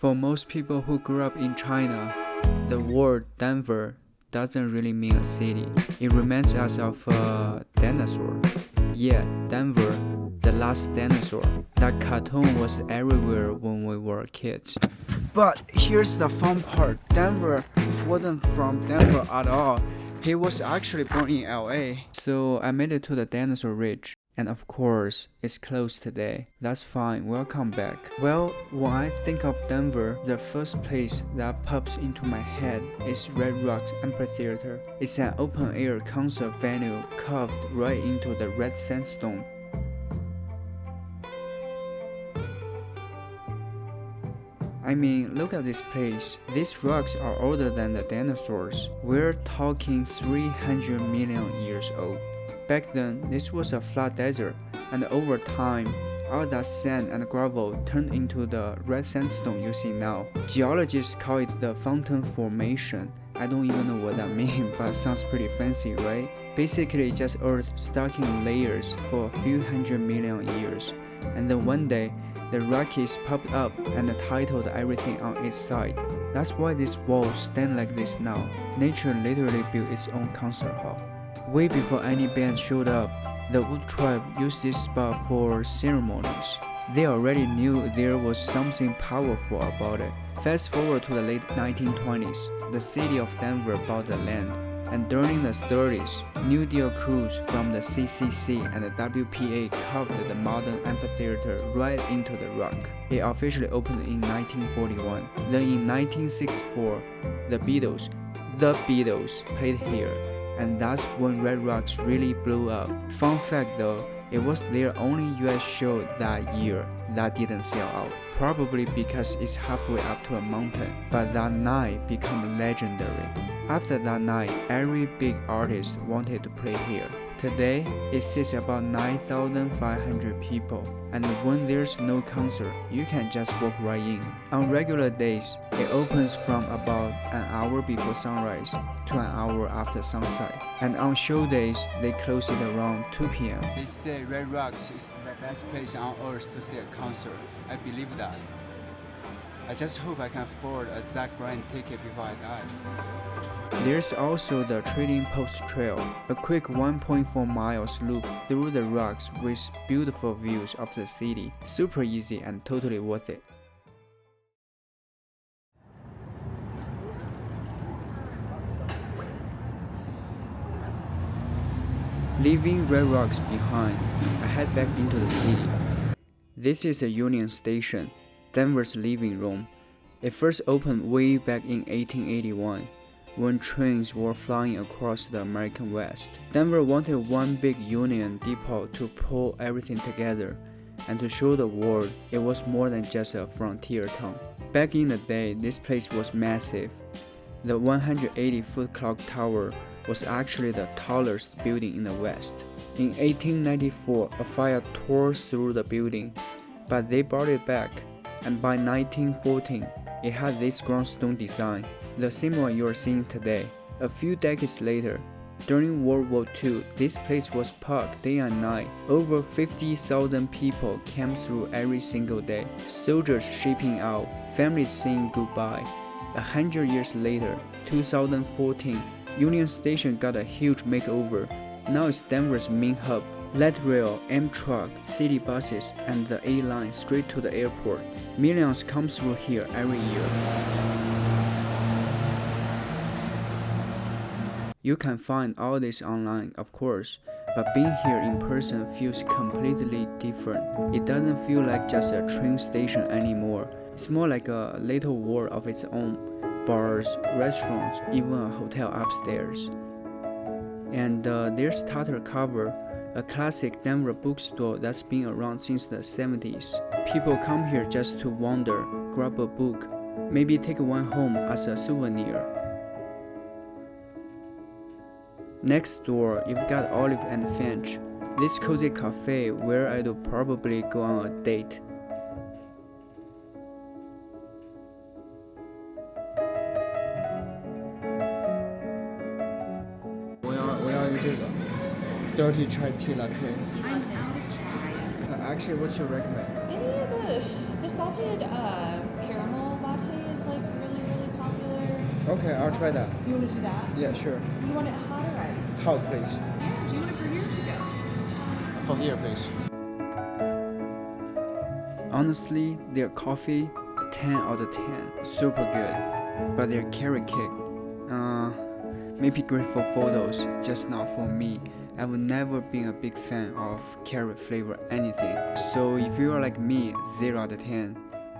For most people who grew up in China, the word Denver doesn't really mean a city. It reminds us of a dinosaur. Yeah, Denver, the last dinosaur. That cartoon was everywhere when we were kids. But here's the fun part. Denver wasn't from Denver at all. He was actually born in LA. So I made it to the Dinosaur Ridge. And of course, it's closed today. That's fine, welcome back. Well, when I think of Denver, the first place that pops into my head is Rocks Amphitheatre. It's an open-air concert venue carved right into the red sandstone. I mean, look at this place. These rocks are older than the dinosaurs. We're talking 300 million years old. Back then, this was a flat desert, and over time, all that sand and gravel turned into the red sandstone you see now. Geologists call it the fountain formation. I don't even know what that means, but it sounds pretty fancy, right? Basically, just Earth stuck in layers for a few hundred million years, and then one day, the Rockies popped up and titled everything on its side. That's why these walls stand like this now. Nature literally built its own concert hall. Way before any band showed up, the Wood Tribe used this spot for ceremonies. They already knew there was something powerful about it. Fast forward to the late 1920s, the city of Denver bought the land, and during the 30s, New Deal crews from the CCC and the WPA carved the modern amphitheater right into the rock. It officially opened in 1941. Then in 1964, the Beatles played here. And that's when Red Rocks really blew up. Fun fact though, it was their only US show that year that didn't sell out. Probably because it's halfway up to a mountain, but that night became legendary. After that night, every big artist wanted to play here. Today, it seats about 9,500 people, and when there's no concert, you can just walk right in. On regular days, it opens from about an hour before sunrise to an hour after sunset, and on show days, they close it around 2 p.m. They say Red Rocks is the best place on earth to see a concert. I believe that. I just hope I can afford a Zach Bryan ticket before I die. There's also the Trading Post Trail, a quick 1.4 miles loop through the rocks with beautiful views of the city. Super easy and totally worth it. Leaving Red Rocks behind, I head back into the city. This is a Union Station, Denver's living room. It first opened way back in 1881. When trains were flying across the American West. Denver wanted one big Union depot to pull everything together, and to show the world it was more than just a frontier town. Back in the day, this place was massive. The 180-foot clock tower was actually the tallest building in the West. In 1894, a fire tore through the building, but they brought it back, and by 1914, it had this groundstone design, the same one you are seeing today. A few decades later, during World War II, this place was packed day and night. Over 50,000 people came through every single day. Soldiers shipping out, families saying goodbye. 100 years later, 2014, Union Station got a huge makeover. Now it's Denver's main hub. Light rail, Amtrak, city buses, and the A line straight to the airport. Millions come through here every year. You can find all this online, of course, but being here in person feels completely different. It doesn't feel like just a train station anymore. It's more like a little world of its own. Bars, restaurants, even a hotel upstairs. And there's Tattered Cover, a classic Denver bookstore that's been around since the 70s. People come here just to wander, grab a book, maybe take one home as a souvenir. Next door, you've got Olive and Finch, this cozy cafe where I'd probably go on a date. Dirty chai tea latte. I'm out of chai. Actually, what's your recommend? Any of the salted caramel latte Okay, I'll try that. You want to do that? Yeah, sure. You want it hot or ice? Hot, please. Yeah, do you want it for here to go? For here, please. Honestly, their coffee, 10 out of 10. Super good. But their carrot cake, maybe great for photos, just not for me. I've never been a big fan of carrot flavor anything. So if you are like me, 0 out of 10,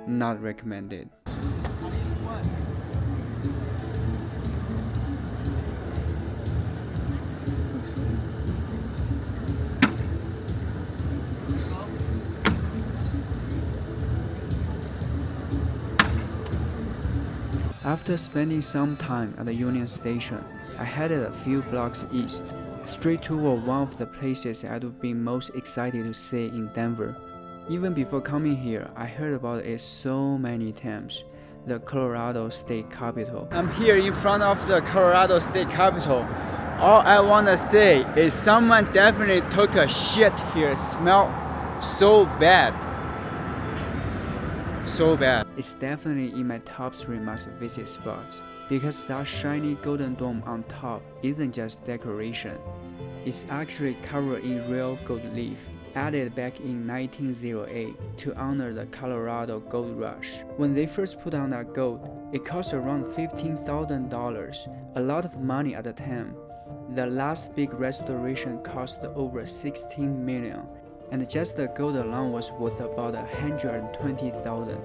not recommended. After spending some time at the Union Station, I headed a few blocks east, straight toward one of the places I would be most excited to see in Denver. Even before coming here, I heard about it so many times, the Colorado State Capitol. I'm here in front of the Colorado State Capitol. All I want to say is someone definitely took a shit here. It smelled so bad. So bad. It's definitely in my top 3 must-visit spots because that shiny golden dome on top isn't just decoration. It's actually covered in real gold leaf, added back in 1908 to honor the Colorado Gold Rush. When they first put on that gold, it cost around $15,000, a lot of money at the time. The last big restoration cost over $16 million. And just the gold alone was worth about $120,000.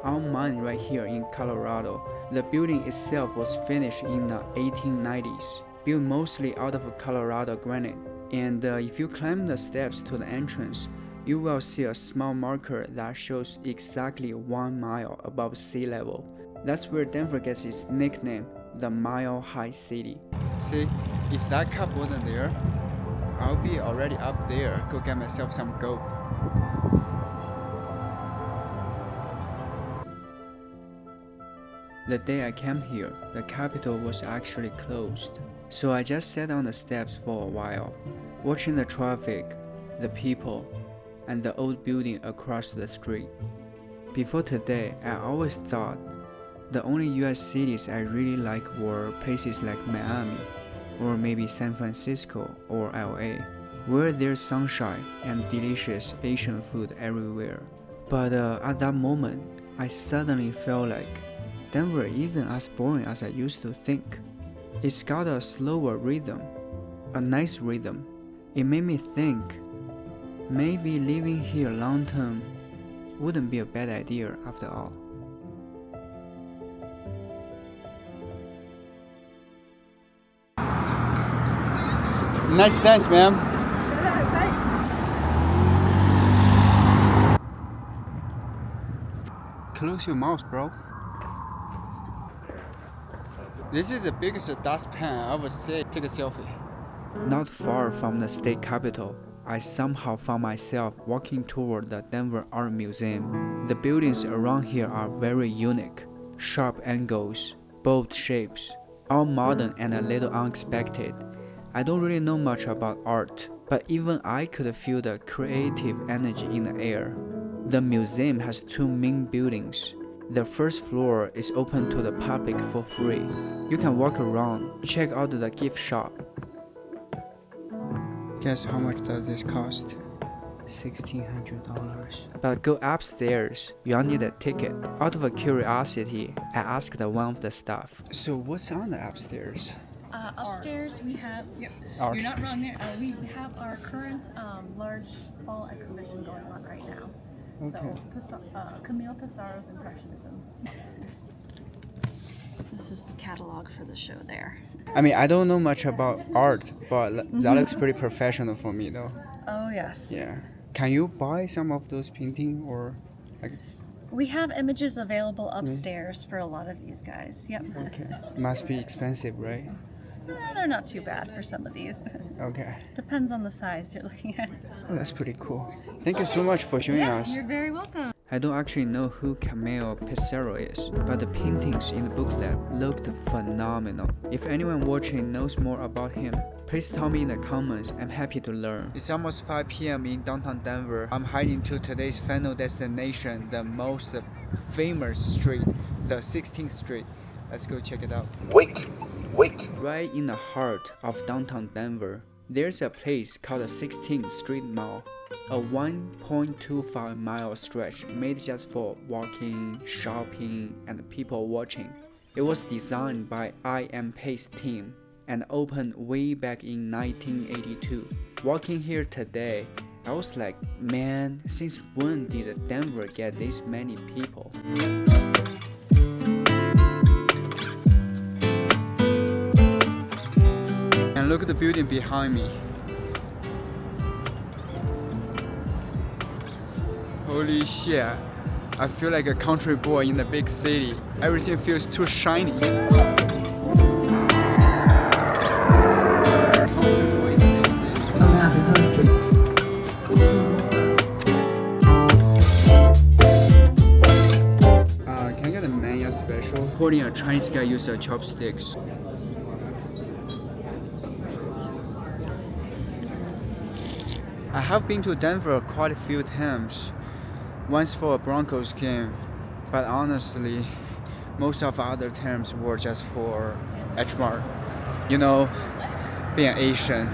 Our mine right here in Colorado, the building itself was finished in the 1890s, built mostly out of Colorado granite. And if you climb the steps to the entrance, you will see a small marker that shows exactly 1 mile above sea level. That's where Denver gets its nickname, the Mile High City. See, if that cup wasn't there, I'll be already up there, go get myself some gold. The day I came here, the Capitol was actually closed. So I just sat on the steps for a while, watching the traffic, the people, and the old building across the street. Before today, I always thought the only US cities I really like were places like Miami, or maybe San Francisco or LA, where there's sunshine and delicious Asian food everywhere. But at that moment, I suddenly felt like Denver isn't as boring as I used to think. It's got a slower rhythm, a nice rhythm. It made me think, maybe living here long term wouldn't be a bad idea after all. Nice dance, man. Close your mouth, bro. This is the biggest dustpan I ever see. Take a selfie. Not far from the state capitol, I somehow found myself walking toward the Denver Art Museum. The buildings around here are very unique. Sharp angles, bold shapes, all modern and a little unexpected. I don't really know much about art, but even I could feel the creative energy in the air. The museum has 2 main buildings. The first floor is open to the public for free. You can walk around, check out the gift shop. Guess how much does this cost? $1,600. But go upstairs, you'll need a ticket. Out of a curiosity, I asked one of the staff. So what's on the upstairs? Upstairs we have, Art. You're not wrong there. We have our current large fall exhibition going on right now. Okay. So Camille Pissarro's Impressionism. This is the catalog for the show there. I mean, I don't know much about art, but that looks pretty professional for me though. Oh yes. Yeah. Can you buy some of those paintings or like? We have images available upstairs for a lot of these guys. Yep. Okay. Must be expensive, right? They're not too bad for some of these. Okay. Depends on the size you're looking at. Oh, that's pretty cool. Thank you so much for showing us. You're very welcome. I don't actually know who Camille Pissarro is, but the paintings in the booklet looked phenomenal. If anyone watching knows more about him, please tell me in the comments. I'm happy to learn. It's almost 5 p.m. in downtown Denver. I'm heading to today's final destination, the most famous street, the 16th Street. Let's go check it out. Wait. Right in the heart of downtown Denver, there's a place called the 16th Street Mall, a 1.25-mile stretch made just for walking, shopping, and people watching. It was designed by I.M. Pei's team and opened way back in 1982. Walking here today, I was like, man, since when did Denver get this many people? And look at the building behind me. Holy shit, I feel like a country boy in the big city. Everything feels too shiny. Can I get a menu special? Holding a Chinese guy uses chopsticks. I have been to Denver quite a few times, once for a Broncos game, but honestly, most of the other times were just for H-Mart. You know, being Asian,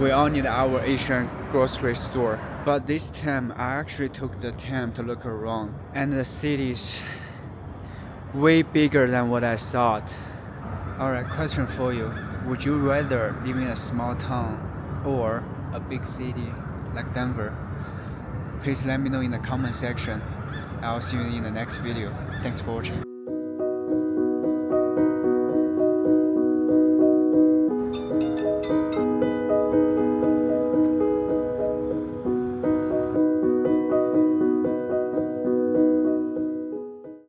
we all need our Asian grocery store. But this time, I actually took the time to look around, and the city's way bigger than what I thought. Alright, question for you. Would you rather live in a small town or a big city like Denver? Please let me know in the comment section. I'll see you in the next video. Thanks for watching.